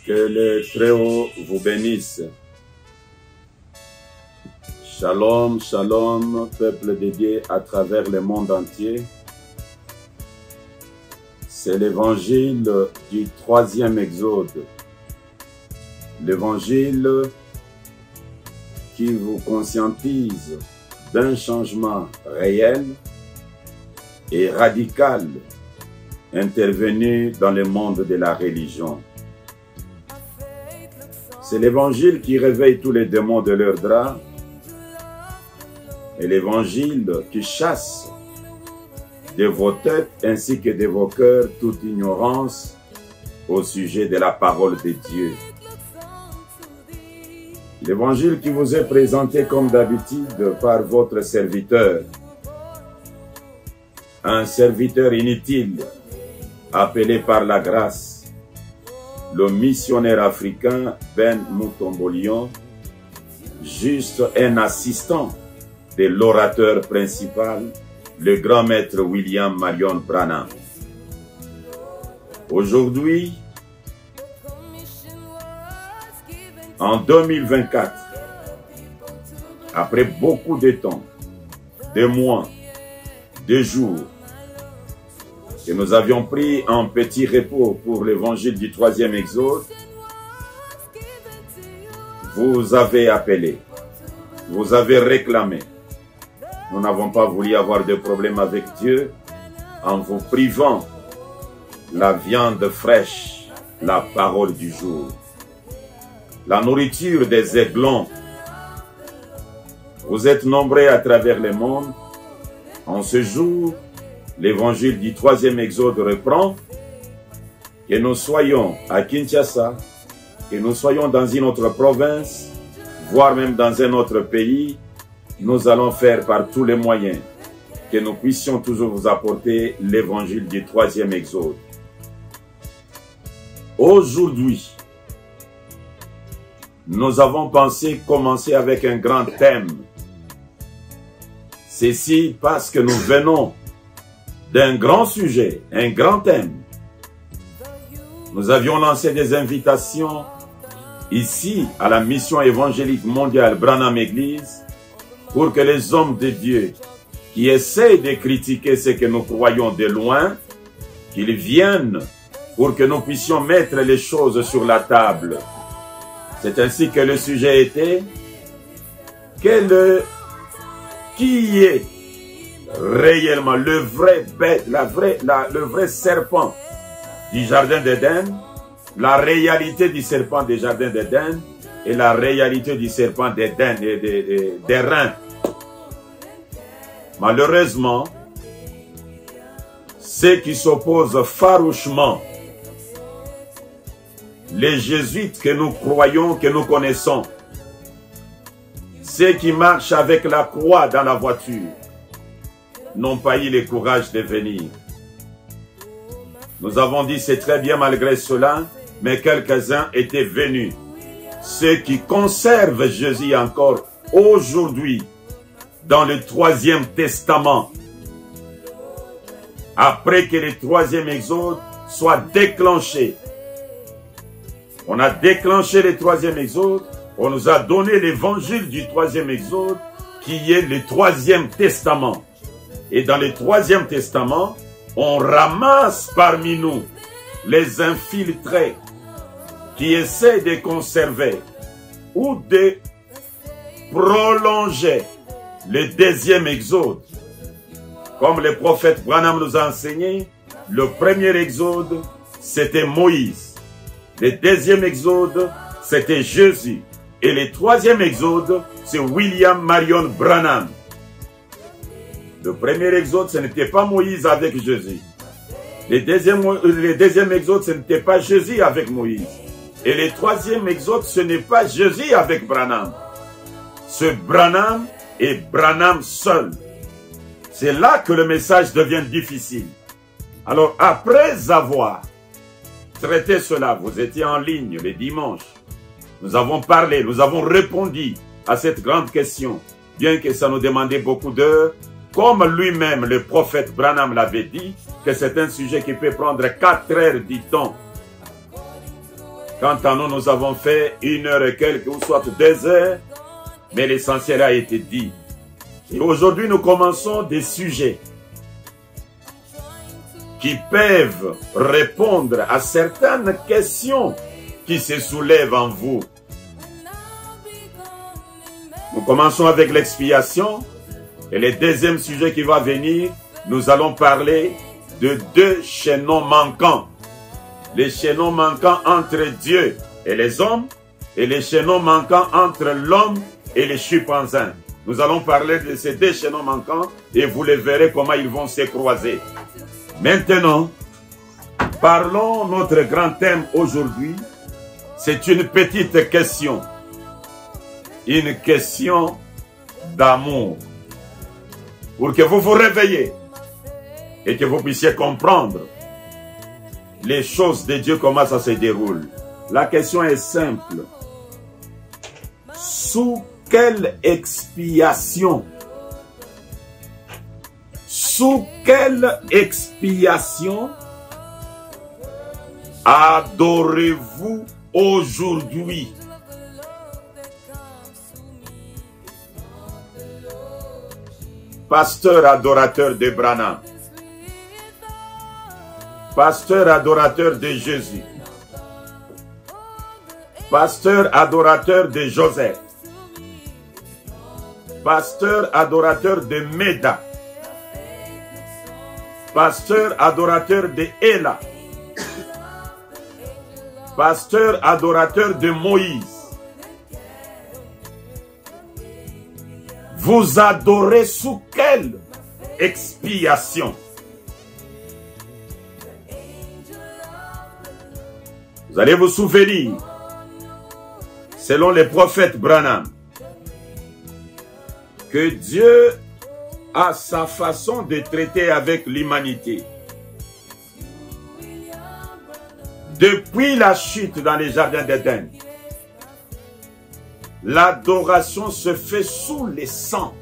Que le Très-Haut vous bénisse. Shalom, shalom, peuple de Dieu à travers le monde entier. C'est l'évangile du 3e exode. L'évangile qui vous conscientise d'un changement réel et radical intervenu dans le monde de la religion. C'est l'évangile qui réveille tous les démons de leur drap et l'évangile qui chasse de vos têtes ainsi que de vos cœurs toute ignorance au sujet de la parole de Dieu. L'évangile qui vous est présenté comme d'habitude par votre serviteur, un serviteur inutile appelé par la grâce, le missionnaire africain Ben Mutombolion, juste un assistant de l'orateur principal, le grand maître William Marion Branham. Aujourd'hui, en 2024, après beaucoup de temps, de mois, de jours, que nous avions pris un petit repos pour l'évangile du 3e exode, vous avez appelé, vous avez réclamé. Nous n'avons pas voulu avoir de problème avec Dieu en vous privant la viande fraîche, la parole du jour, la nourriture des aiglons. Vous êtes nombreux à travers le monde. En ce jour, l'évangile du 3e exode reprend. Que nous soyons à Kinshasa, que nous soyons dans une autre province, voire même dans un autre pays, nous allons faire par tous les moyens que nous puissions toujours vous apporter l'évangile du 3e exode. Aujourd'hui, nous avons pensé commencer avec un grand thème. Ceci parce que nous venons d'un grand sujet, un grand thème. Nous avions lancé des invitations ici à la mission évangélique mondiale Branham Église pour que les hommes de Dieu qui essayent de critiquer ce que nous croyons de loin, qu'ils viennent pour que nous puissions mettre les choses sur la table. C'est ainsi que le sujet était qui est réellement le vrai bête, le vrai serpent du jardin d'Éden, la réalité du serpent du jardin d'Éden et la réalité du serpent d'Éden et des reins. Malheureusement, ceux qui s'opposent farouchement, les jésuites que nous croyons, que nous connaissons, ceux qui marchent avec la croix dans la voiture, n'ont pas eu le courage de venir. Nous avons dit c'est très bien malgré cela, mais quelques-uns étaient venus. Ceux qui conservent Jésus encore aujourd'hui dans le 3e testament, après que le 3e exode soit déclenché. On a déclenché le 3e exode, on nous a donné l'évangile du 3e exode qui est le 3e testament. Et dans le 3e testament, on ramasse parmi nous les infiltrés qui essaient de conserver ou de prolonger le 2e exode. Comme le prophète Branham nous a enseigné, le 1er exode, c'était Moïse. Le 2e exode, c'était Jésus. Et le 3e exode, c'est William Marion Branham. Le 1er exode, ce n'était pas Moïse avec Jésus. Le 2e exode, ce n'était pas Jésus avec Moïse. Et le 3e exode, ce n'est pas Jésus avec Branham. Ce Branham est Branham seul. C'est là que le message devient difficile. Alors, après avoir traité cela, vous étiez en ligne le dimanche. Nous avons parlé, nous avons répondu à cette grande question, bien que ça nous demandait beaucoup d'heures. Comme lui-même, le prophète Branham l'avait dit, que c'est un sujet qui peut prendre 4 heures du temps. Quant à nous, nous avons fait 1 heure et quelques, ou soit 2 heures, mais l'essentiel a été dit. Et aujourd'hui, nous commençons des sujets qui peuvent répondre à certaines questions qui se soulèvent en vous. Nous commençons avec l'expiation. Et le deuxième sujet qui va venir, nous allons parler de 2 chaînons manquants. Les chaînons manquants entre Dieu et les hommes, et les chaînons manquants entre l'homme et les chimpanzés. Nous allons parler de ces 2 chaînons manquants et vous les verrez comment ils vont se croiser. Maintenant, parlons notre grand thème aujourd'hui. C'est une petite question. Une question d'amour. Pour que vous vous réveillez et que vous puissiez comprendre les choses de Dieu, comment ça se déroule. La question est simple. Sous quelle expiation? Sous quelle expiation adorez-vous aujourd'hui? Pasteur adorateur de Branham. Pasteur adorateur de Jésus. Pasteur adorateur de Joseph. Pasteur adorateur de Méda. Pasteur adorateur de Ela. Pasteur adorateur de Moïse. Vous adorez sous quelle expiation? Vous allez vous souvenir, selon les prophètes Branham, que Dieu a sa façon de traiter avec l'humanité. Depuis la chute dans les jardins d'Éden, l'adoration se fait sous les sangs.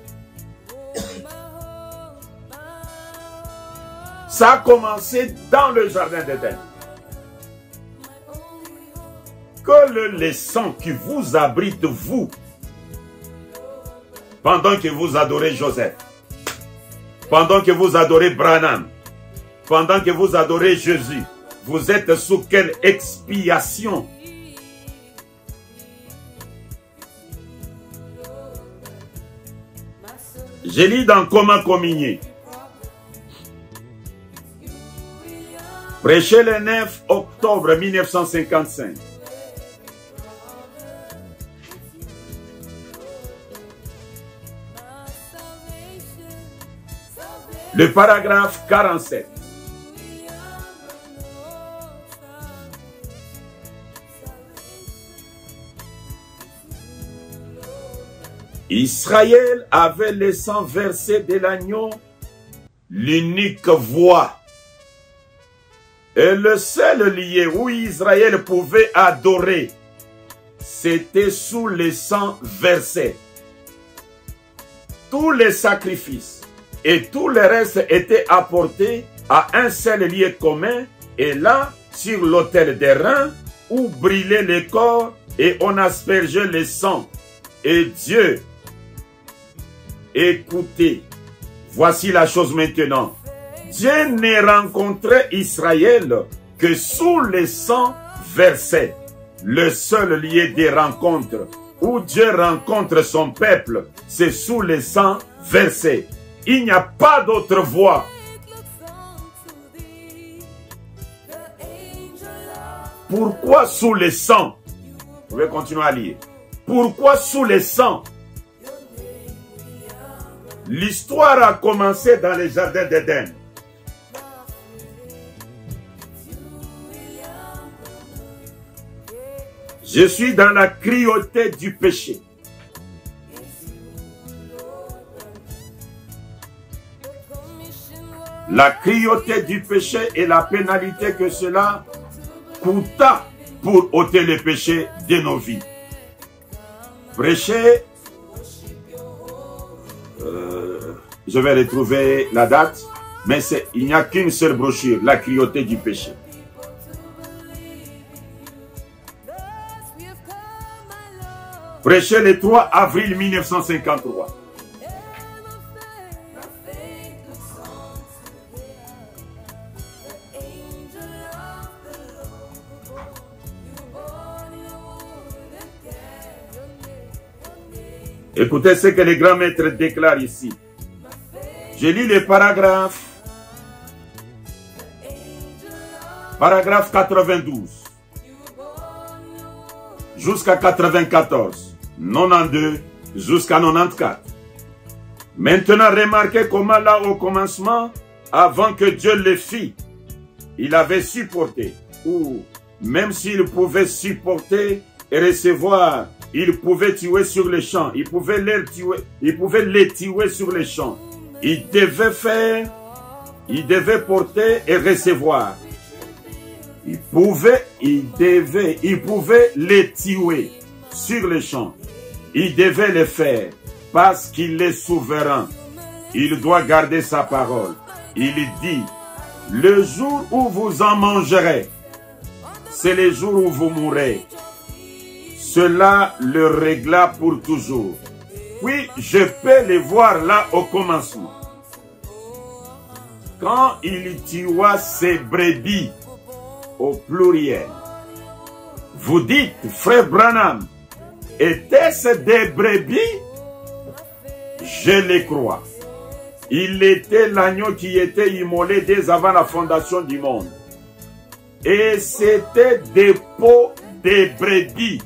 Ça a commencé dans le jardin d'Éden. Que les sangs qui vous abritent, vous, pendant que vous adorez Joseph, pendant que vous adorez Branham, pendant que vous adorez Jésus, vous êtes sous quelle expiation? Je lis dans Comment communier. Prêché le 9 octobre 1955. Le paragraphe 47. Israël avait les 100 versets de l'agneau, l'unique voie. Et le seul lieu où Israël pouvait adorer, c'était sous les 100 versets. Tous les sacrifices et tout le reste étaient apportés à un seul lieu commun, et là, sur l'autel des reins, où brûlait le corps, et on aspergeait le sang. Et Dieu, écoutez, voici la chose maintenant. Dieu ne rencontrait Israël que sous les 100 versets. Le seul lieu de rencontre où Dieu rencontre son peuple, c'est sous les 100 versets. Il n'y a pas d'autre voie. Pourquoi sous les 100? Vous pouvez continuer à lire. Pourquoi sous les 100? L'histoire a commencé dans les jardins d'Éden. Je suis dans la cruauté du péché. La cruauté du péché et la pénalité que cela coûta pour ôter le péché de nos vies. Prêcher, je vais retrouver la date, mais il n'y a qu'une seule brochure, la cruauté du péché. Prêché le 3 avril 1953. Écoutez ce que les grands maîtres déclarent ici. Je lis les paragraphes. Paragraphe 92. Jusqu'à 94. 92 jusqu'à 94. Maintenant, remarquez comment là au commencement, avant que Dieu le fît, il avait supporté. Ou même s'il pouvait supporter et recevoir, il pouvait tuer sur les champs. Il pouvait les tuer sur les champs. Il devait faire, il devait porter et recevoir. Il pouvait les tuer sur les champs. Il devait le faire parce qu'il est souverain. Il doit garder sa parole. Il dit, le jour où vous en mangerez, c'est le jour où vous mourrez. Cela le régla pour toujours. Oui, je peux le voir là au commencement. Quand il tua ses brebis, au pluriel. Vous dites, frère Branham, était-ce des brebis? Je le crois. Il était l'agneau qui était immolé dès avant la fondation du monde. Et c'était des peaux de brebis,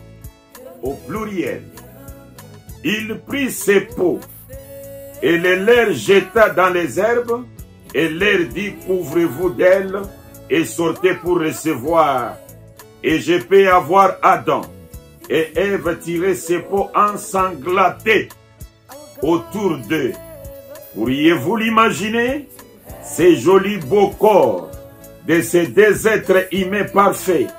au pluriel. Il prit ses peaux et les leur jeta dans les herbes et leur dit, couvrez-vous d'elles et sortez pour recevoir. Et je peux avoir Adam et Ève tirer ses peaux ensanglantés autour d'eux. Pourriez-vous l'imaginer? Ces jolis beaux corps de ces deux êtres humains parfaits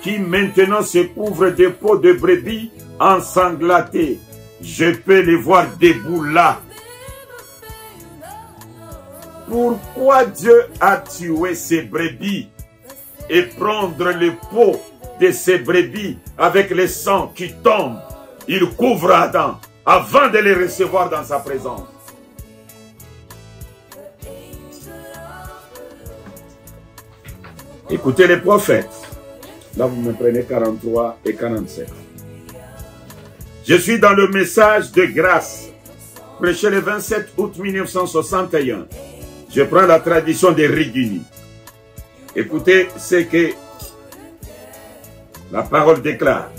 qui maintenant se couvrent de peaux de brebis ensanglantées. Je peux les voir debout là. Pourquoi Dieu a tué ces brebis et prendre les peaux de ces brebis avec le sang qui tombe? Il couvre Adam avant de les recevoir dans sa présence. Écoutez les prophètes. Là, vous me prenez 43 et 47. Je suis dans le message de grâce, prêché le 27 août 1961. Je prends la tradition des Rigini. Écoutez ce que la parole déclare.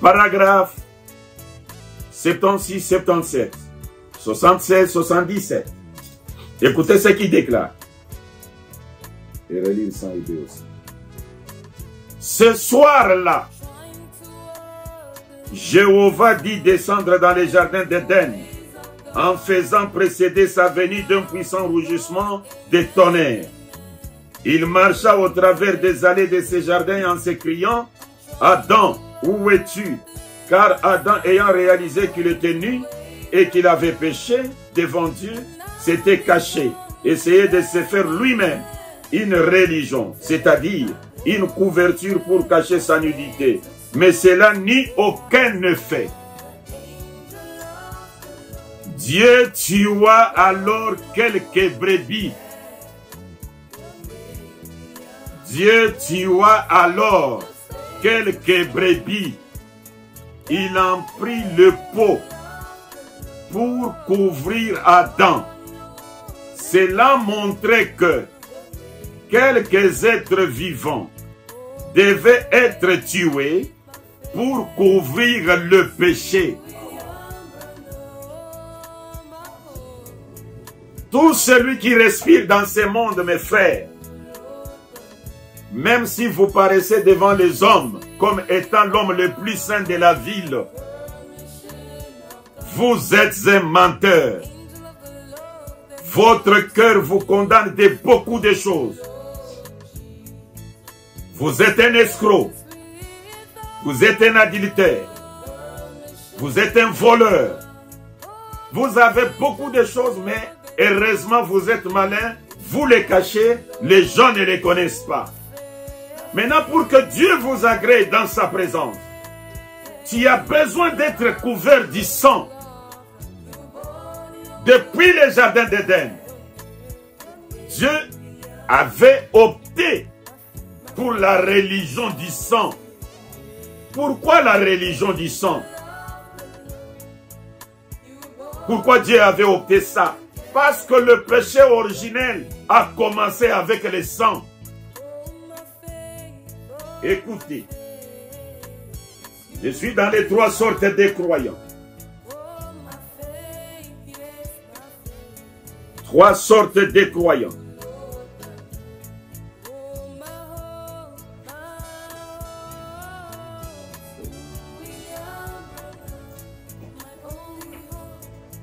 Paragraphe 76, 77, 76, 77. Écoutez ce qu'il déclare. Et relire sans idée aussi. Ce soir-là, Jéhovah dit descendre dans les jardins d'Éden en faisant précéder sa venue d'un puissant rougissement de tonnerre. Il marcha au travers des allées de ces jardins en s'écriant, Adam, où es-tu? Car Adam, ayant réalisé qu'il était nu et qu'il avait péché devant Dieu, s'était caché, essayait de se faire lui-même une religion, c'est-à-dire une couverture pour cacher sa nudité. Mais cela ni aucun ne fait. Dieu tua alors quelques brebis. Dieu tua alors quelques brebis. Il en prit le pot pour couvrir Adam. Cela montrait que quelques êtres vivants devaient être tués pour couvrir le péché. Tout celui qui respire dans ce monde, mes frères, même si vous paraissez devant les hommes comme étant l'homme le plus saint de la ville, vous êtes un menteur. Votre cœur vous condamne de beaucoup de choses. Vous êtes un escroc. Vous êtes un adultère. Vous êtes un voleur. Vous avez beaucoup de choses, mais heureusement vous êtes malin. Vous les cachez, les gens ne les connaissent pas. Maintenant, pour que Dieu vous agrée dans sa présence, tu as besoin d'être couvert du sang. Depuis le jardin d'Éden, Dieu avait opté pour la religion du sang. Pourquoi la religion du sang? Pourquoi Dieu avait opté ça? Parce que le péché originel a commencé avec le sang. Écoutez, je suis dans les 3 sortes de croyants. 3 sortes de croyants.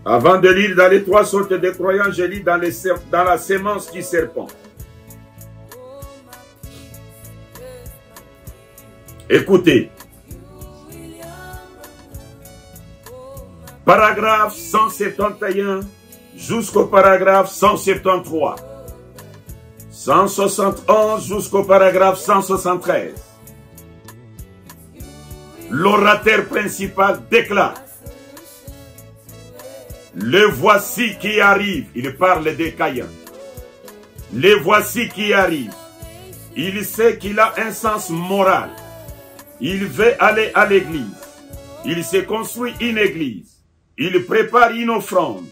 Avant de lire dans les 3 sortes de croyants, je lis dans la sémence du serpent. Écoutez. Paragraphe 171 jusqu'au paragraphe 173. 171 jusqu'au paragraphe 173. L'orateur principal déclare: le voici qui arrive. Il parle des Caïens. Le voici qui arrive. Il sait qu'il a un sens moral. Il veut aller à l'église. Il se construit une église. Il prépare une offrande.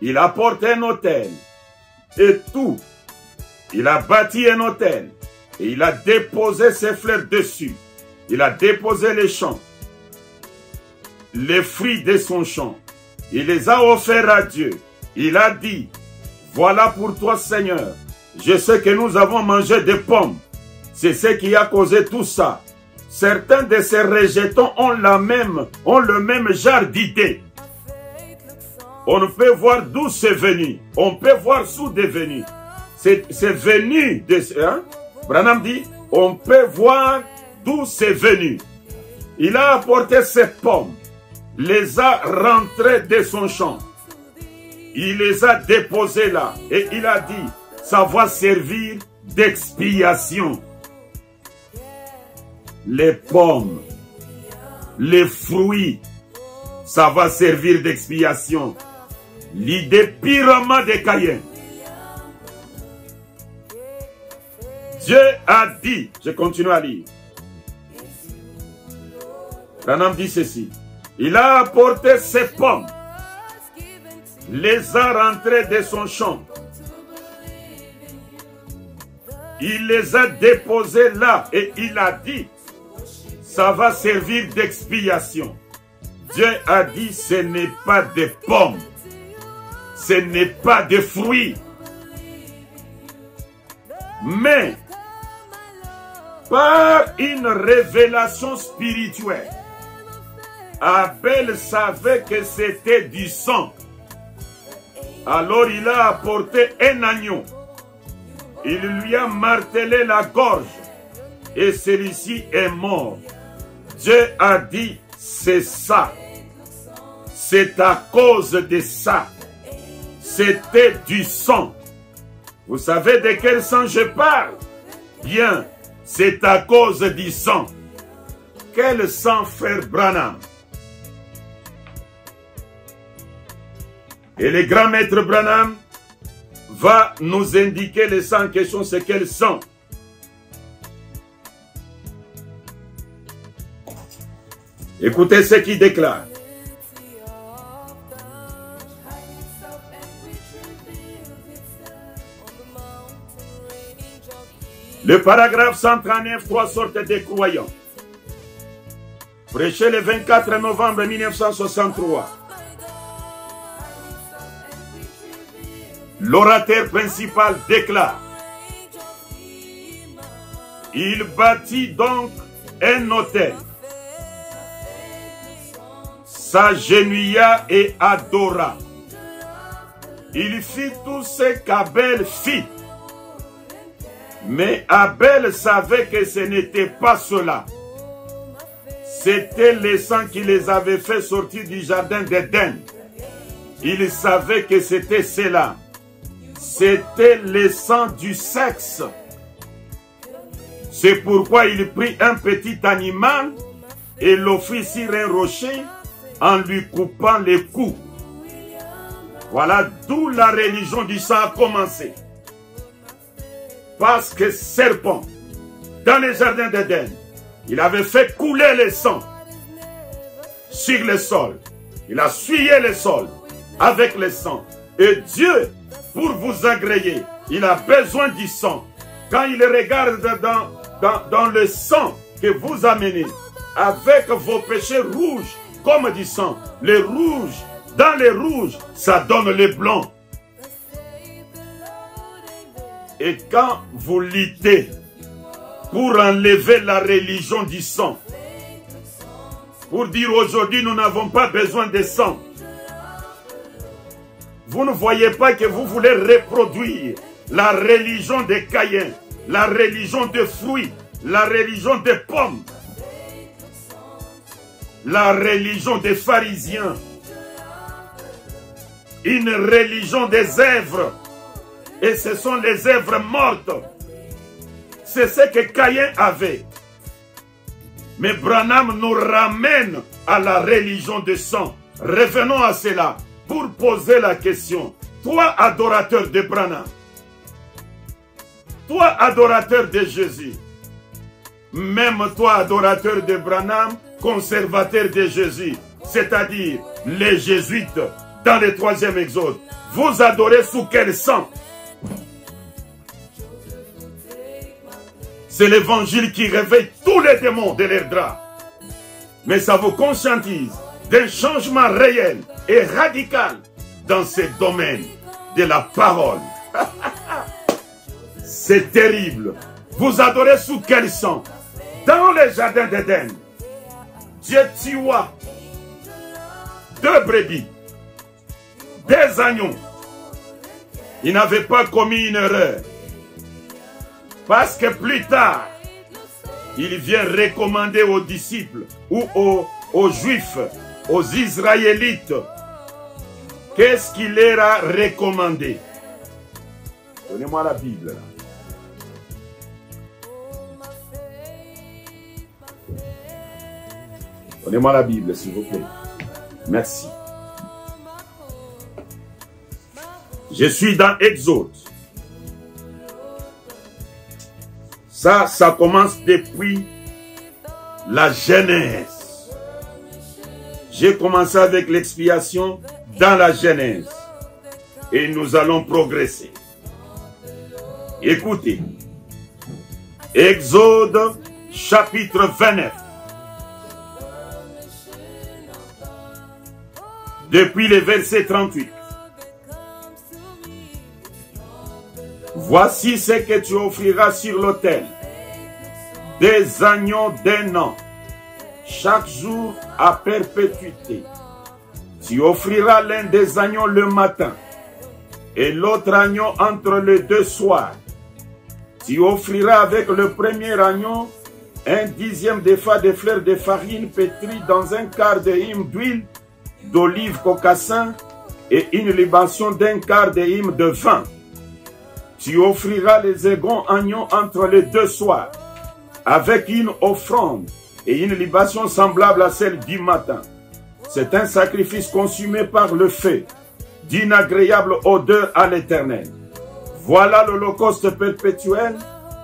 Il apporte un autel. Et tout. Il a bâti un autel. Et il a déposé ses fleurs dessus. Il a déposé les champs. Les fruits de son champ. Il les a offerts à Dieu. Il a dit: voilà pour toi, Seigneur. Je sais que nous avons mangé des pommes. C'est ce qui a causé tout ça. Certains de ces rejetons ont le même genre d'idées. On peut voir d'où c'est venu. On peut voir d'où c'est venu. C'est venu de... Hein? Branham dit, on peut voir d'où c'est venu. Il a apporté ses pommes, les a rentrées de son champ. Il les a déposées là. Et il a dit, ça va servir d'expiation. Les pommes, les fruits, ça va servir d'expiation. L'idée purement des Caïens. Dieu a dit, je continue à lire. Branham dit ceci: il a apporté ses pommes, les a rentrées de son champ. Il les a déposées là et il a dit, ça va servir d'expiation. Dieu a dit, ce n'est pas des pommes, ce n'est pas des fruits, mais par une révélation spirituelle, Abel savait que c'était du sang. Alors il a apporté un agneau. Il lui a martelé la gorge et celui-ci est mort. Dieu a dit, c'est ça. C'est à cause de ça. C'était du sang. Vous savez de quel sang je parle? Bien, c'est à cause du sang. Quel sang, frère Branham? Et le grand maître Branham va nous indiquer le sang en question, c'est quel sang? Écoutez ce qu'il déclare. Le paragraphe 139, 3 sortes de croyants. Prêché le 24 novembre 1963. L'orateur principal déclare: il bâtit donc un autel, s'agenouilla et adora. Il fit tout ce qu'Abel fit. Mais Abel savait que ce n'était pas cela. C'était le sang qui les avait fait sortir du jardin d'Éden. Il savait que c'était cela. C'était le sang du sexe. C'est pourquoi il prit un petit animal et l'offrit sur un rocher en lui coupant les coups. Voilà d'où la religion du sang a commencé. Parce que serpent, dans les jardins d'Éden, il avait fait couler le sang sur le sol. Il a essuyé le sol avec le sang. Et Dieu, pour vous agréer, il a besoin du sang. Quand il regarde dans le sang que vous amenez, avec vos péchés rouges comme du sang, les rouges, dans les rouges, ça donne les blancs. Et quand vous luttez pour enlever la religion du sang, pour dire aujourd'hui nous n'avons pas besoin de sang, vous ne voyez pas que vous voulez reproduire la religion des Caïens, la religion des fruits, la religion des pommes, la religion des pharisiens, une religion des œuvres, et ce sont les œuvres mortes. C'est ce que Caïn avait. Mais Branham nous ramène à la religion du sang. Revenons à cela pour poser la question. Toi, adorateur de Branham, toi, adorateur de Jésus, même toi, adorateur de Branham, conservateur de Jésus, c'est-à-dire les jésuites dans le 3e exode, vous adorez sous quel sang? C'est l'évangile qui réveille tous les démons de leurs draps. Mais ça vous conscientise d'un changement réel et radical dans ce domaine de la parole. C'est terrible. Vous adorez sous quel sang? Dans les jardins d'Éden, Dieu tua 2 brebis, 2 agneaux. Il n'avait pas commis une erreur. Parce que plus tard, il vient recommander aux disciples ou aux Juifs, aux Israélites, qu'est-ce qu'il leur a recommandé? Donnez-moi la Bible. Là. Donnez-moi la Bible, s'il vous plaît. Merci. Je suis dans Exode. Ça commence depuis la Genèse. J'ai commencé avec l'expiation dans la Genèse. Et nous allons progresser. Écoutez. Exode chapitre 29. Depuis le verset 38. Voici ce que tu offriras sur l'autel. Des agneaux d'1 an, chaque jour à perpétuité. Tu offriras l'un des agneaux le matin et l'autre agneau entre les 2 soirs. Tu offriras avec le premier agneau 1/10 d'épha de fleurs de farine pétrie dans 1/4 de him d'huile d'olive cocassin et une libation d'1/4 de him de vin. Tu offriras les seconds agneaux entre les 2 soirs, avec une offrande et une libation semblable à celle du matin. C'est un sacrifice consumé par le feu, d'une agréable odeur à l'Éternel. Voilà l'holocauste perpétuel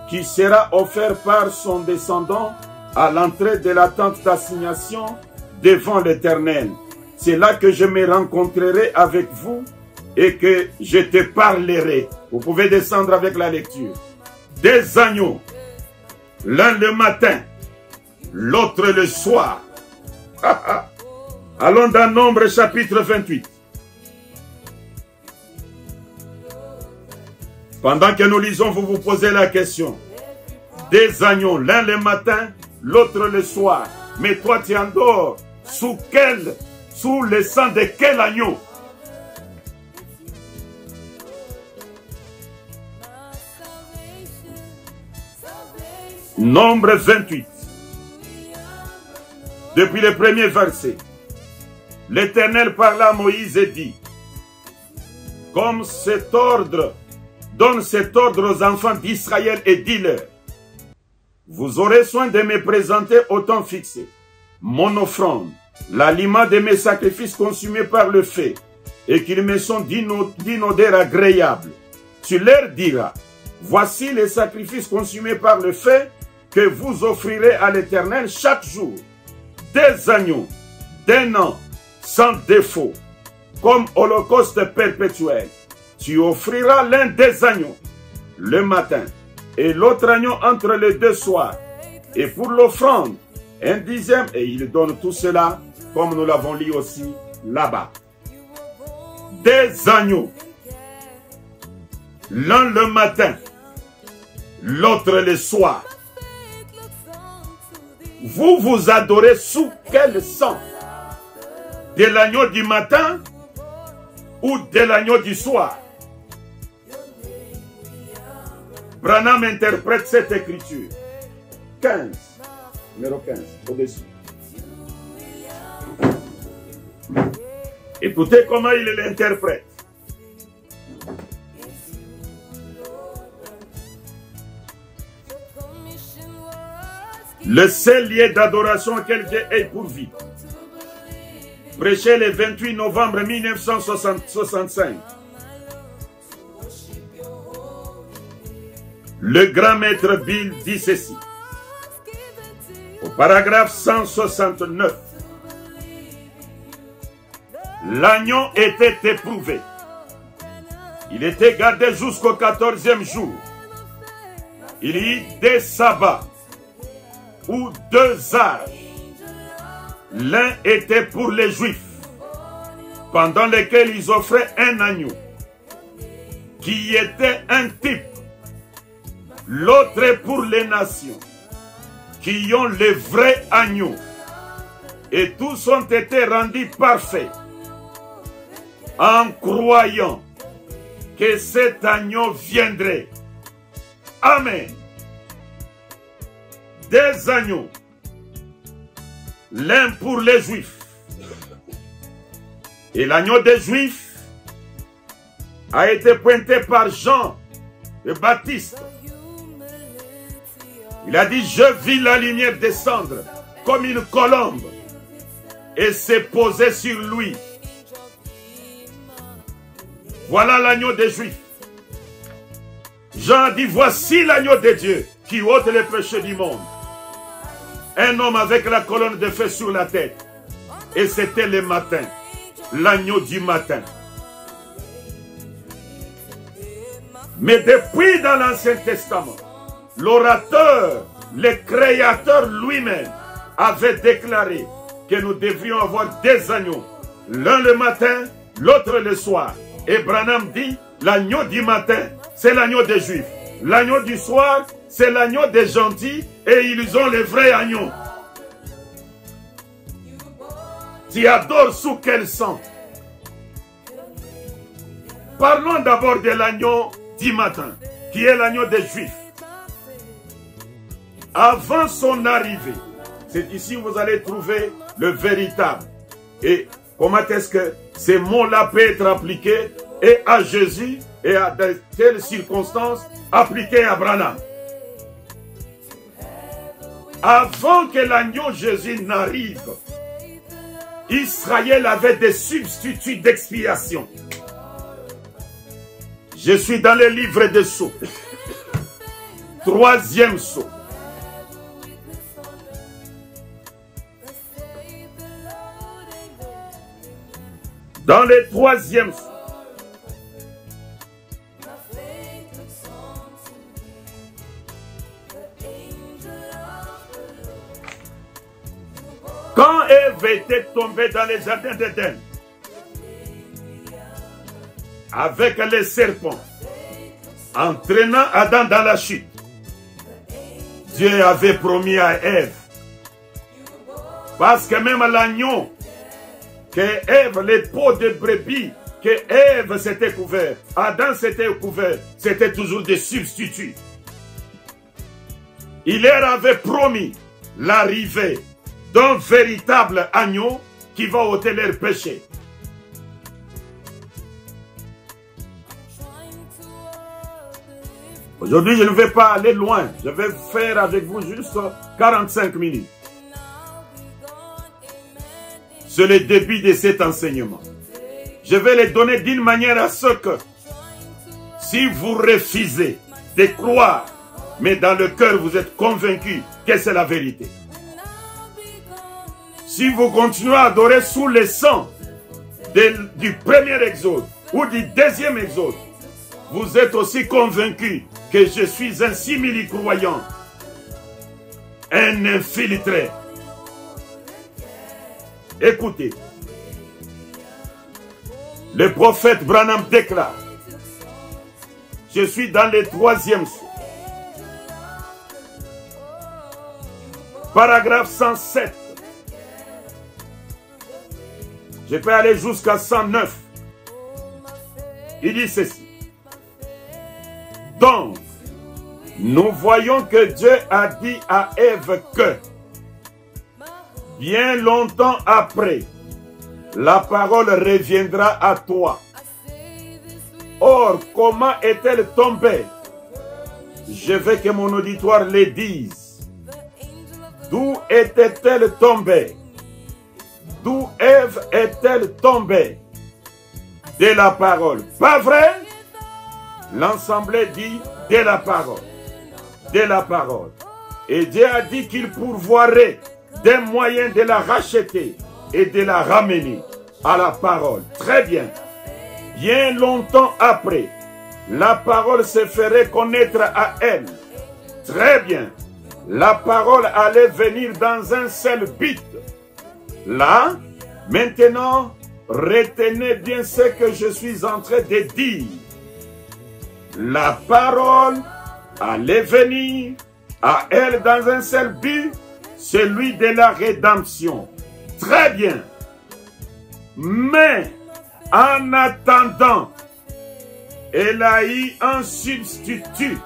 qui sera offert par son descendant à l'entrée de la tente d'assignation devant l'Éternel. C'est là que je me rencontrerai avec vous et que je te parlerai. Vous pouvez descendre avec la lecture. Des agneaux, l'un le matin, l'autre le soir. Allons dans Nombre chapitre 28. Pendant que nous lisons, vous vous posez la question. Des agneaux, l'un le matin, l'autre le soir. Mais toi, tu endors sous le sang de quel agneau? Nombre 28. Depuis le premier verset. L'Éternel parla à Moïse et dit, comme cet ordre, donne cet ordre aux enfants d'Israël et dis-leur, vous aurez soin de me présenter au temps fixé mon offrande, l'aliment de mes sacrifices consumés par le feu, et qu'ils me sont d'une odeur agréable. Tu leur diras, voici les sacrifices consumés par le feu que vous offrirez à l'Éternel chaque jour. Des agneaux d'un an sans défaut, comme holocauste perpétuel. Tu offriras l'un des agneaux le matin et l'autre agneau entre les deux soirs. Et pour l'offrande, un dixième, et il donne tout cela, comme nous l'avons lu aussi là-bas. Des agneaux, l'un le matin, l'autre le soir. Vous vous adorez sous quel sang? De l'agneau du matin ou de l'agneau du soir? Branham interprète cette écriture. 15, numéro 15, au-dessus. Écoutez comment il l'interprète. Le seul lieu d'adoration auquel Dieu est pourvu. Prêché le 28 novembre 1965. Le grand maître Bill dit ceci. Au paragraphe 169. L'agneau était éprouvé. Il était gardé jusqu'au 14e jour. Il y eut des sabbats ou deux âges. L'un était pour les Juifs, pendant lesquels ils offraient un agneau, qui était un type. L'autre est pour les nations, qui ont le vrai agneau. Et tous ont été rendus parfaits, en croyant que cet agneau viendrait. Amen. Des agneaux, l'un pour les Juifs. Et l'agneau des Juifs a été pointé par Jean le Baptiste. Il a dit, je vis la lumière descendre comme une colombe et se poser sur lui. Voilà l'agneau des Juifs. Jean a dit, voici l'agneau de Dieu qui ôte les péchés du monde. Un homme avec la colonne de feu sur la tête. Et c'était le matin. L'agneau du matin. Mais depuis dans l'Ancien Testament, l'orateur, le Créateur lui-même avait déclaré que nous devrions avoir des agneaux. L'un le matin, l'autre le soir. Et Branham dit, l'agneau du matin, c'est l'agneau des Juifs. L'agneau du soir, c'est l'agneau des gentils et ils ont le vrai agneau. Tu adores sous quel sang? Parlons d'abord de l'agneau du matin, qui est l'agneau des Juifs. Avant son arrivée, c'est ici où vous allez trouver le véritable. Et comment est-ce que ces mots-là peuvent être appliqués et à Jésus et à de telles circonstances appliquées à Branham? Avant que l'agneau Jésus n'arrive, Israël avait des substituts d'expiation. Je suis dans le livre des sceaux. 3e sceau. Dans le 3e sceau. Quand Ève était tombée dans les jardins d'Éden, avec les serpents, entraînant Adam dans la chute, Dieu avait promis à Ève, parce que même l'agneau, que Ève, les peaux de brebis, que Ève s'était couvert, Adam s'était couvert, c'était toujours des substituts. Il leur avait promis l'arrivée d'un véritable agneau qui va ôter leurs péchés. Aujourd'hui, je ne vais pas aller loin. Je vais faire avec vous juste 45 minutes. C'est le début de cet enseignement. Je vais les donner d'une manière à ce que, si vous refusez de croire, mais dans le cœur vous êtes convaincu que c'est la vérité. Si vous continuez à adorer sous le sang du premier exode ou du deuxième exode, vous êtes aussi convaincu que je suis un simili-croyant, un infiltré. Écoutez, le prophète Branham déclare, je suis dans le 3e siècle. Paragraphe 107. Je peux aller jusqu'à 109. Il dit ceci. Donc, nous voyons que Dieu a dit à Ève que, bien longtemps après, la parole reviendra à toi. Or, comment est-elle tombée? Je veux que mon auditoire le dise. D'où était-elle tombée? D'où Ève est-elle tombée? De la parole. Pas vrai? L'Assemblée dit de la parole. De la parole. Et Dieu a dit qu'il pourvoirait des moyens de la racheter et de la ramener à la parole. Très bien. Bien longtemps après, la parole se ferait connaître à elle. Très bien. La parole allait venir dans un seul but. Là, maintenant, retenez bien ce que je suis en train de dire. La parole allait venir à elle dans un seul but, celui de la rédemption. Très bien. Mais, en attendant, elle a eu un substitut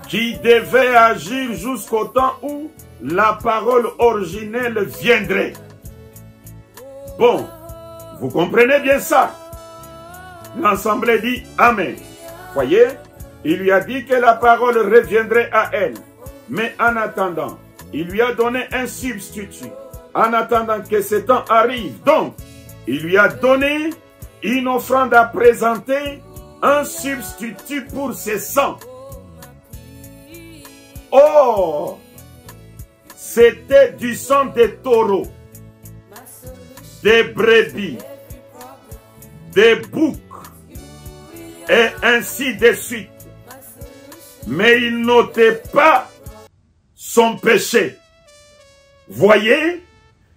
qui devait agir jusqu'au temps où la parole originelle viendrait. Bon, vous comprenez bien ça? L'Assemblée dit Amen. Voyez, il lui a dit que la parole reviendrait à elle. Mais en attendant, il lui a donné un substitut. En attendant que ce temps arrive. Donc, il lui a donné une offrande à présenter, un substitut pour ses sangs. Or, c'était du sang des taureaux, des brebis, des boucs, et ainsi de suite. Mais il n'ôtait pas son péché. Voyez,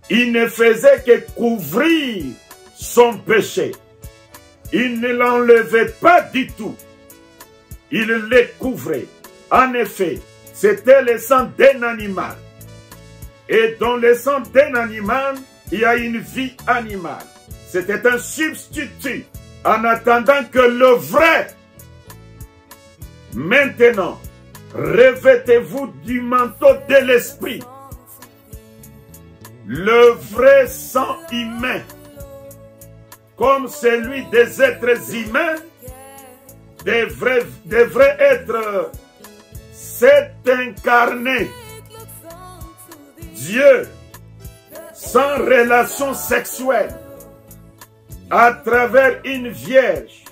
il ne faisait que couvrir son péché. Il ne l'enlevait pas du tout. Il le couvrait. En effet, c'était le sang d'un animal. Et dans le sang d'un animal, il y a une vie animale. C'était un substitut en attendant que le vrai. Maintenant, revêtez-vous du manteau de l'esprit. Le vrai sang humain, comme celui des êtres humains, devrait être cet incarné. Dieu, sans relation sexuelle, à travers une vierge.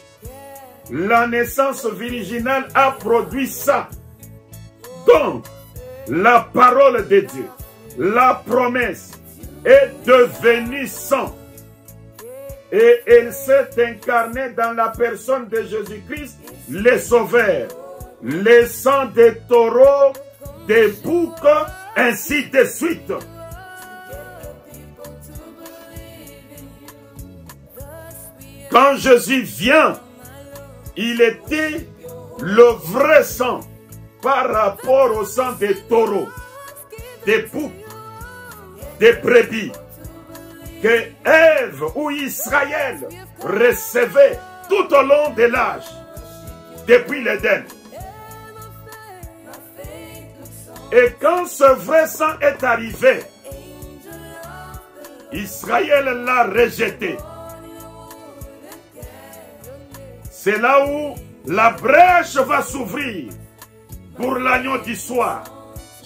La naissance virginale a produit ça. Donc, la parole de Dieu, la promesse, est devenue sang. Et elle s'est incarnée dans la personne de Jésus-Christ, le Sauveur. Le sang des taureaux, des boucs, ainsi de suite. Quand Jésus vient, il était le vrai sang par rapport au sang des taureaux, des boucs, des brebis, que Ève ou Israël recevait tout au long de l'âge, depuis l'Éden. Et quand ce vrai sang est arrivé, Israël l'a rejeté. C'est là où la brèche va s'ouvrir pour l'agneau du soir.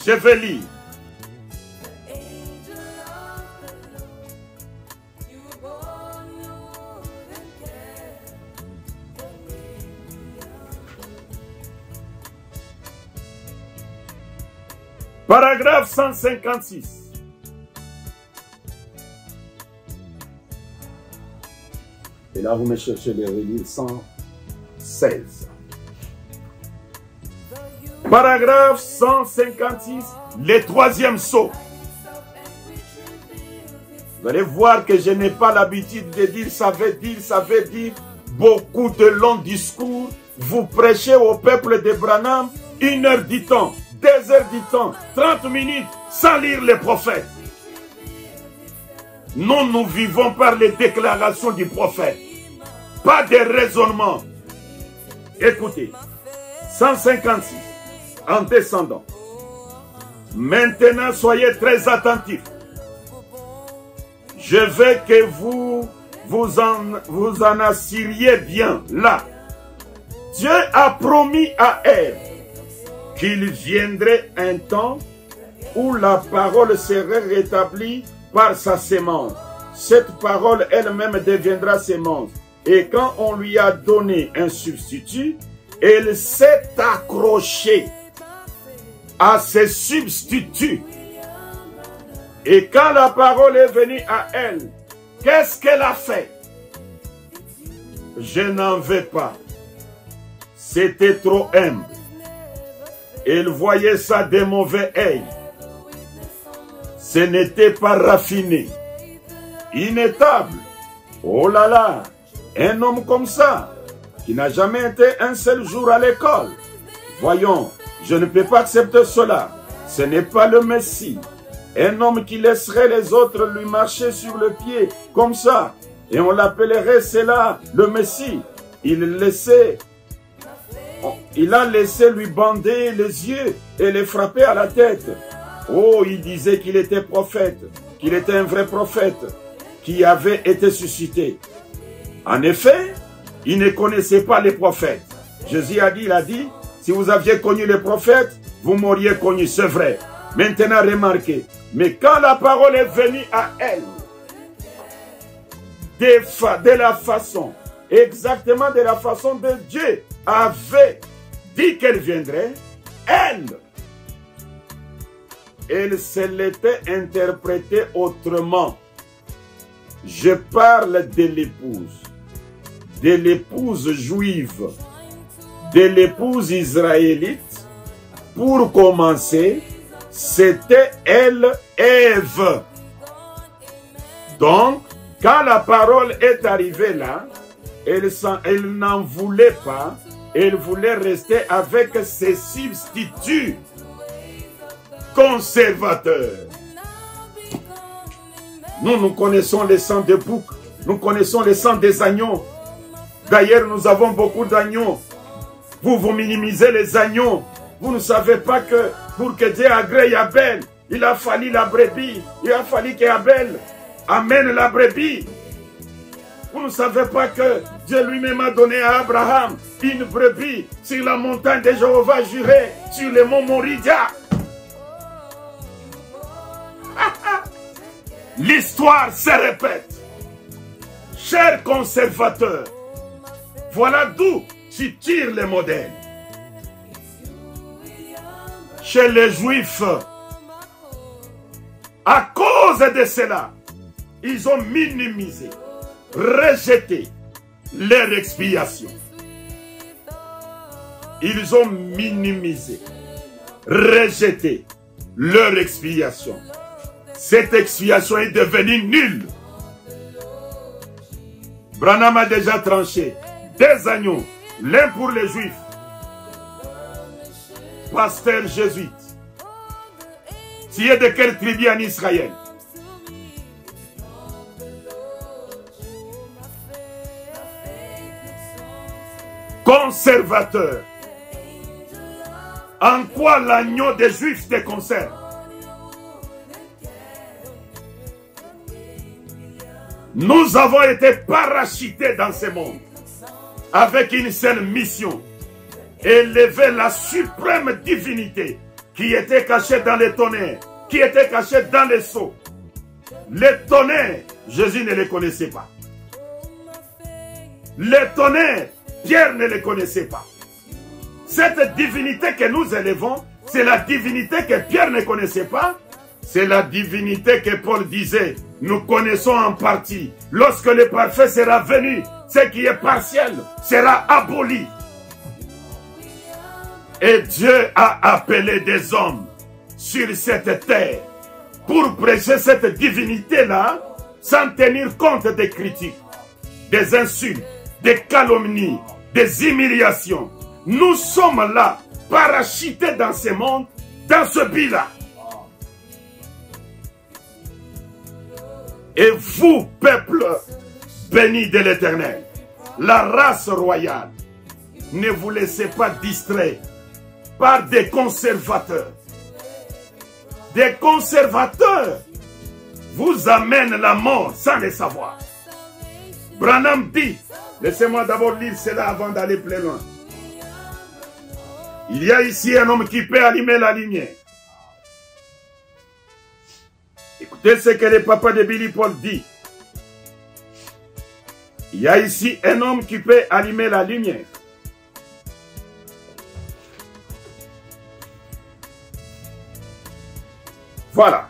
Je vais lire. Paragraphe 156. Et là, vous me cherchez les relire 116. Paragraphe 156, le troisième sceau. Vous allez voir que je n'ai pas l'habitude de dire ça veut dire, beaucoup de longs discours. Vous prêchez au peuple de Branham 1 heure du temps, 2 heures du temps, 30 minutes, sans lire les prophètes. Nous vivons par les déclarations du prophète, pas des raisonnements. Écoutez, 156, en descendant. Maintenant, soyez très attentifs. Je veux que vous en assuriez bien là. Dieu a promis à Ève qu'il viendrait un temps où la parole serait rétablie par sa sémence. Cette parole elle-même deviendra sémence. Et quand on lui a donné un substitut, elle s'est accrochée à ce substitut. Et quand la parole est venue à elle, qu'est-ce qu'elle a fait? Je n'en veux pas. C'était trop humble. Elle voyait ça de mauvais œil. Ce n'était pas raffiné. Inétable. Oh là là. Un homme comme ça, qui n'a jamais été un seul jour à l'école. Voyons, je ne peux pas accepter cela. Ce n'est pas le Messie. Un homme qui laisserait les autres lui marcher sur le pied, comme ça. Et on l'appellerait cela le Messie. Il a laissé lui bander les yeux et les frapper à la tête. Oh, il disait qu'il était prophète, qu'il était un vrai prophète, qui avait été suscité. En effet, il ne connaissait pas les prophètes. Jésus a dit, si vous aviez connu les prophètes, vous m'auriez connu, c'est vrai. Maintenant, remarquez, mais quand la parole est venue à elle, de la façon, exactement de la façon dont Dieu avait dit qu'elle viendrait, elle se l'était interprétée autrement. Je parle de l'épouse juive, de l'épouse israélite. Pour commencer, c'était elle, Ève. Donc, quand la parole est arrivée là, elle n'en voulait pas. Elle voulait rester avec ses substituts conservateurs. Nous connaissons le sang des boucs. Nous connaissons le sang des agneaux. D'ailleurs, nous avons beaucoup d'agneaux. Vous minimisez les agneaux. Vous ne savez pas que pour que Dieu agrée Abel, il a fallu la brebis. Il a fallu qu'Abel amène la brebis. Vous ne savez pas que Dieu lui-même a donné à Abraham une brebis sur la montagne de Jéhovah juré, sur le mont Moridia. L'histoire se répète. Chers conservateurs, voilà d'où tu tires les modèles. Chez les Juifs, à cause de cela, ils ont minimisé, rejeté leur expiation. Ils ont minimisé, rejeté leur expiation. Cette expiation est devenue nulle. Branham a déjà tranché 2 agneaux, l'un pour les Juifs, pasteur jésuite. Tu es de quelle tribu en Israël? Conservateur. En quoi l'agneau des Juifs te concerne? Nous avons été parachutés dans ce monde avec une seule mission, élever la suprême divinité qui était cachée dans les tonnerres, qui était cachée dans les seaux. Les tonnerres, Jésus ne les connaissait pas. Les tonnerres, Pierre ne les connaissait pas. Cette divinité que nous élevons, c'est la divinité que Pierre ne connaissait pas. C'est la divinité que Paul disait, nous connaissons en partie. Lorsque le parfait sera venu, ce qui est partiel sera aboli. Et Dieu a appelé des hommes sur cette terre pour prêcher cette divinité-là sans tenir compte des critiques, des insultes, des calomnies, des humiliations. Nous sommes là, parachutés dans ce monde, dans ce but-là. Et vous, peuple béni de l'Éternel, la race royale, ne vous laissez pas distraire par des conservateurs. Des conservateurs vous amènent la mort sans le savoir. Branham dit, laissez-moi d'abord lire cela avant d'aller plus loin. Il y a ici un homme qui peut allumer la lumière. Écoutez ce que le papa de Billy Paul dit. Il y a ici un homme qui peut allumer la lumière. Voilà.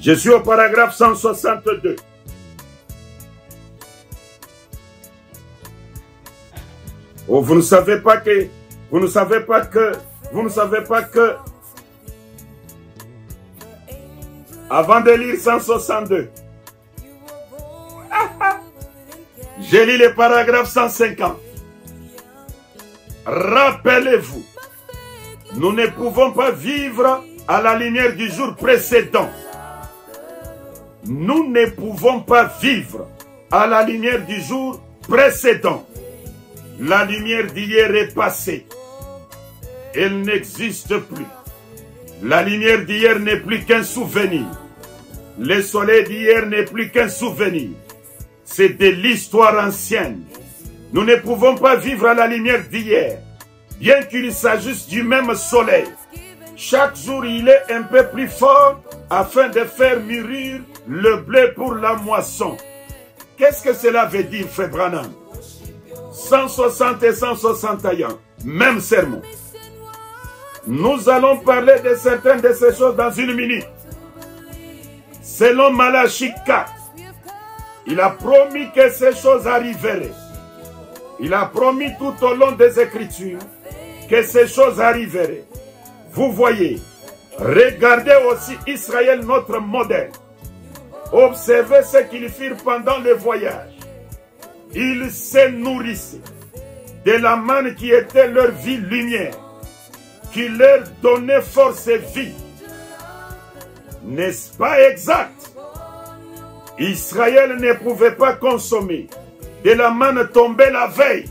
Je suis au paragraphe 162. Oh, vous ne savez pas que avant de lire 162, j'ai lu le paragraphe 150. Rappelez-vous, nous ne pouvons pas vivre à la lumière du jour précédent. Nous ne pouvons pas vivre à la lumière du jour précédent. La lumière d'hier est passée. Elle n'existe plus. La lumière d'hier n'est plus qu'un souvenir. Le soleil d'hier n'est plus qu'un souvenir. C'est de l'histoire ancienne. Nous ne pouvons pas vivre à la lumière d'hier, bien qu'il s'agisse du même soleil. Chaque jour, il est un peu plus fort afin de faire mûrir le blé pour la moisson. Qu'est-ce que cela veut dire, frère Branham? 160 et 161, même sermon. Nous allons parler de certaines de ces choses dans une minute. Selon Malachie 4, il a promis que ces choses arriveraient. Il a promis tout au long des Écritures que ces choses arriveraient. Vous voyez, regardez aussi Israël, notre modèle. Observez ce qu'ils firent pendant le voyage. Ils se nourrissaient de la manne qui était leur vie lumière, qui leur donnait force et vie. N'est-ce pas exact? Israël ne pouvait pas consommer de la manne tombée la veille.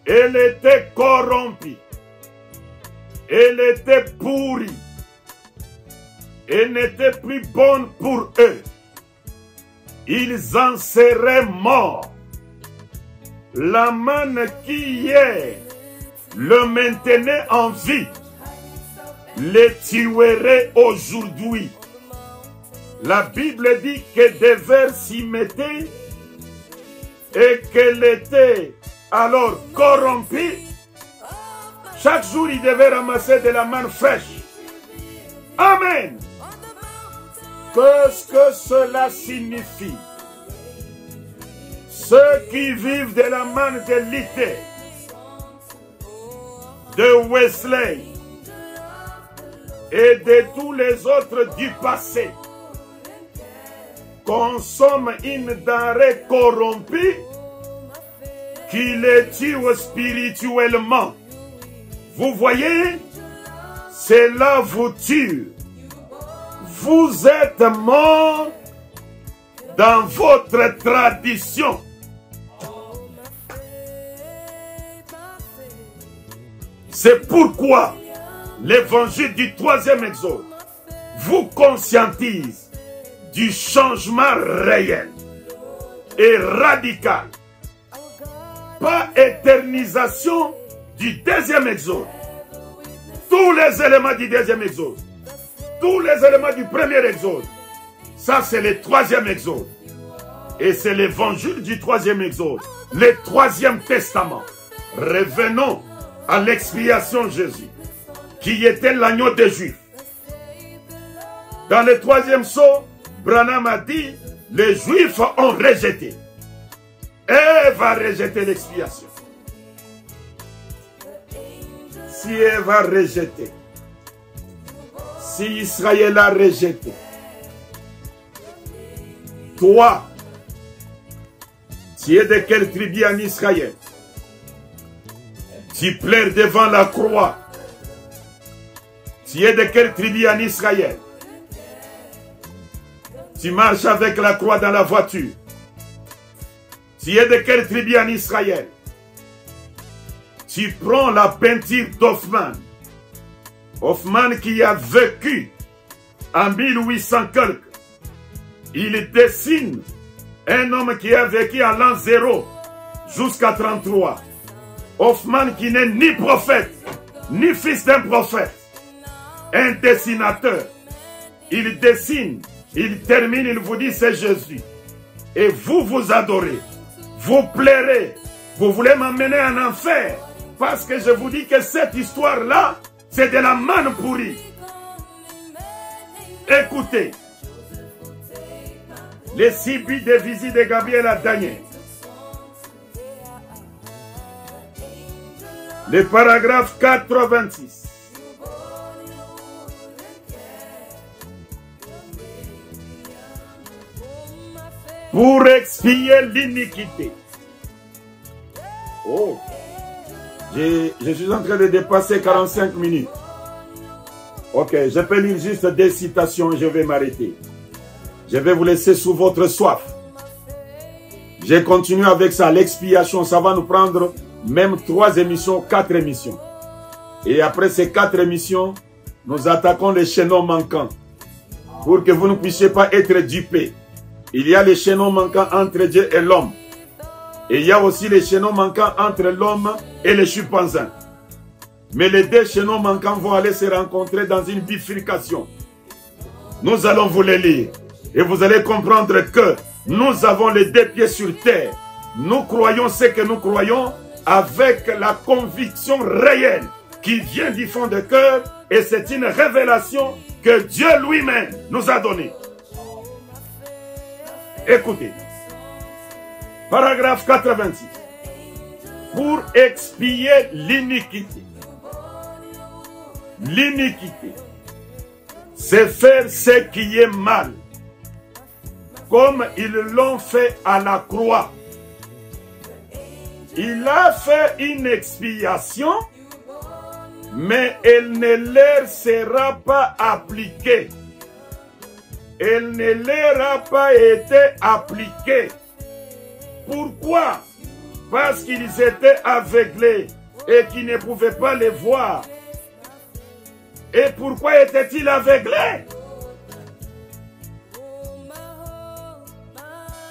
Elle était corrompue. Elle était pourrie. Elle n'était plus bonne pour eux. Ils en seraient morts. La manne qui hier le maintenait en vie, les tuerait aujourd'hui. La Bible dit que des vers s'y mettaient et qu'elle était alors corrompue. Chaque jour, il devait ramasser de la manne fraîche. Amen. Qu'est-ce que cela signifie? Ceux qui vivent de la manne de Luther, de Wesley et de tous les autres du passé consomment une denrée corrompue qui les tue spirituellement. Vous voyez, cela vous tue. Vous êtes mort dans votre tradition. C'est pourquoi l'évangile du 3e exode vous conscientise du changement réel et radical pas éternisation du deuxième exode. Tous les éléments du deuxième exode, tous les éléments du premier exode, ça c'est le troisième exode. Et c'est l'évangile du troisième exode, le troisième testament. Revenons à l'expiation de Jésus, qui était l'agneau des Juifs. Dans le troisième sceau, Branham a dit, les Juifs ont rejeté. Ève va rejeter l'expiation. Si Ève a rejeté, si Israël a rejeté, toi, tu es de quelle tribu en Israël? Tu pleures devant la croix. Tu es de quelle tribu en Israël? Tu marches avec la croix dans la voiture. Tu es de quelle tribu en Israël? Tu prends la peinture d'Hoffmann. Hoffmann qui a vécu en 1800 quelque. Il dessine un homme qui a vécu à l'an 0 jusqu'à 33. Hoffmann qui n'est ni prophète, ni fils d'un prophète. Un dessinateur. Il dessine, il termine, il vous dit c'est Jésus. Et vous vous adorez. Vous plairez. Vous voulez m'emmener en enfer. Parce que je vous dis que cette histoire-là, c'est de la manne pourrie. Écoutez. Les 6 buts de visite de Gabriel à Daniel. Le paragraphe 86. Pour expier l'iniquité. Oh, je suis en train de dépasser 45 minutes. Ok, je peux lire juste des citations et je vais m'arrêter. Je vais vous laisser sous votre soif. Je continue avec ça, l'expiation. Ça va nous prendre même 3 émissions, 4 émissions. Et après ces 4 émissions, nous attaquons les chaînons manquants. Pour que vous ne puissiez pas être dupés. Il y a les chaînons manquants entre Dieu et l'homme. Et il y a aussi les chaînons manquants entre l'homme et les chimpanzés. Mais les 2 chaînons manquants vont aller se rencontrer dans une bifurcation. Nous allons vous les lire. Et vous allez comprendre que nous avons les 2 pieds sur terre. Nous croyons ce que nous croyons avec la conviction réelle qui vient du fond de cœur. Et c'est une révélation que Dieu lui-même nous a donnée. Écoutez. Paragraphe 86. Pour expier l'iniquité. L'iniquité, c'est faire ce qui est mal. Comme ils l'ont fait à la croix. Il a fait une expiation, mais elle ne leur sera pas appliquée. Elle ne leur a pas été appliquée. Pourquoi? Parce qu'ils étaient aveuglés et qu'ils ne pouvaient pas les voir. Et pourquoi étaient-ils aveuglés?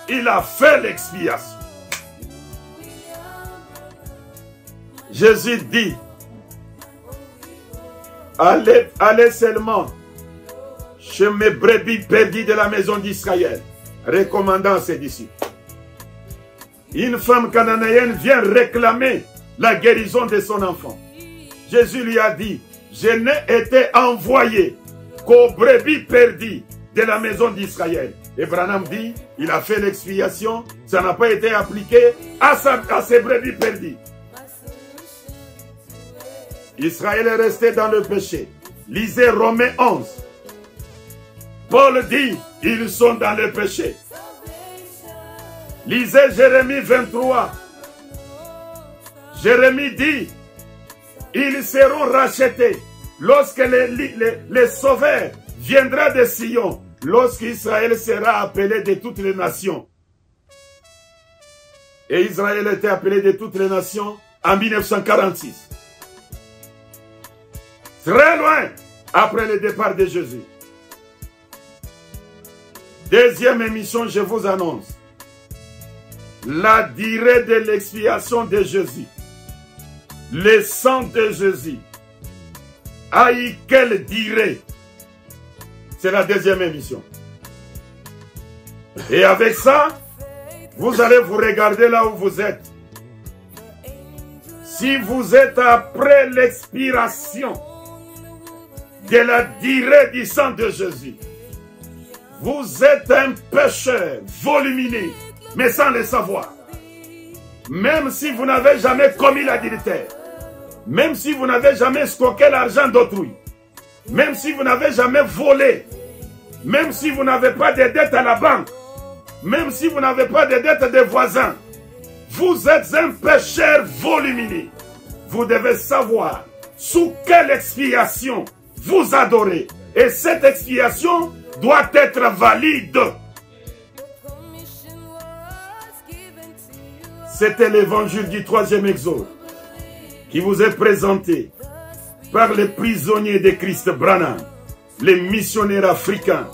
Il a fait l'expiation. Jésus dit, allez seulement chez mes brebis perdues de la maison d'Israël, recommandant à ses disciples. Une femme cananéenne vient réclamer la guérison de son enfant. Jésus lui a dit, je n'ai été envoyé qu'aux brebis perdues de la maison d'Israël. Et Branham dit, il a fait l'expiation, ça n'a pas été appliqué à ses brebis perdues. Israël est resté dans le péché. Lisez Romains 11. Paul dit, ils sont dans le péché. Lisez Jérémie 23. Jérémie dit, ils seront rachetés lorsque les sauveurs viendront de Sion, lorsqu'Israël sera appelé de toutes les nations. Et Israël était appelé de toutes les nations en 1946. Très loin après le départ de Jésus. Deuxième émission, je vous annonce. la durée de l'expiation de Jésus, le sang de Jésus, a eu quelle durée? C'est la deuxième émission. Et avec ça, vous allez vous regarder là où vous êtes. Si vous êtes après l'expiration de la durée du sang de Jésus, vous êtes un pécheur volumineux, mais sans le savoir. Même si vous n'avez jamais commis l'adultère, même si vous n'avez jamais escroqué l'argent d'autrui, même si vous n'avez jamais volé, même si vous n'avez pas de dettes à la banque, même si vous n'avez pas de dettes des voisins, vous êtes un pécheur volumineux. Vous devez savoir sous quelle expiation vous adorez. Et cette expiation doit être valide. C'était l'évangile du 3e exode qui vous est présenté par les prisonniers de Christ Branham, les missionnaires africains,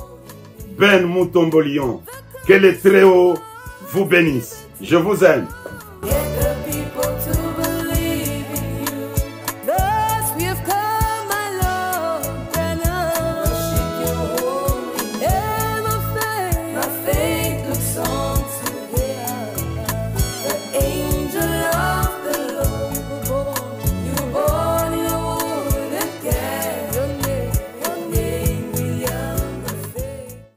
Ben Mutombo Lyon. Que le Très-Haut vous bénisse. Je vous aime.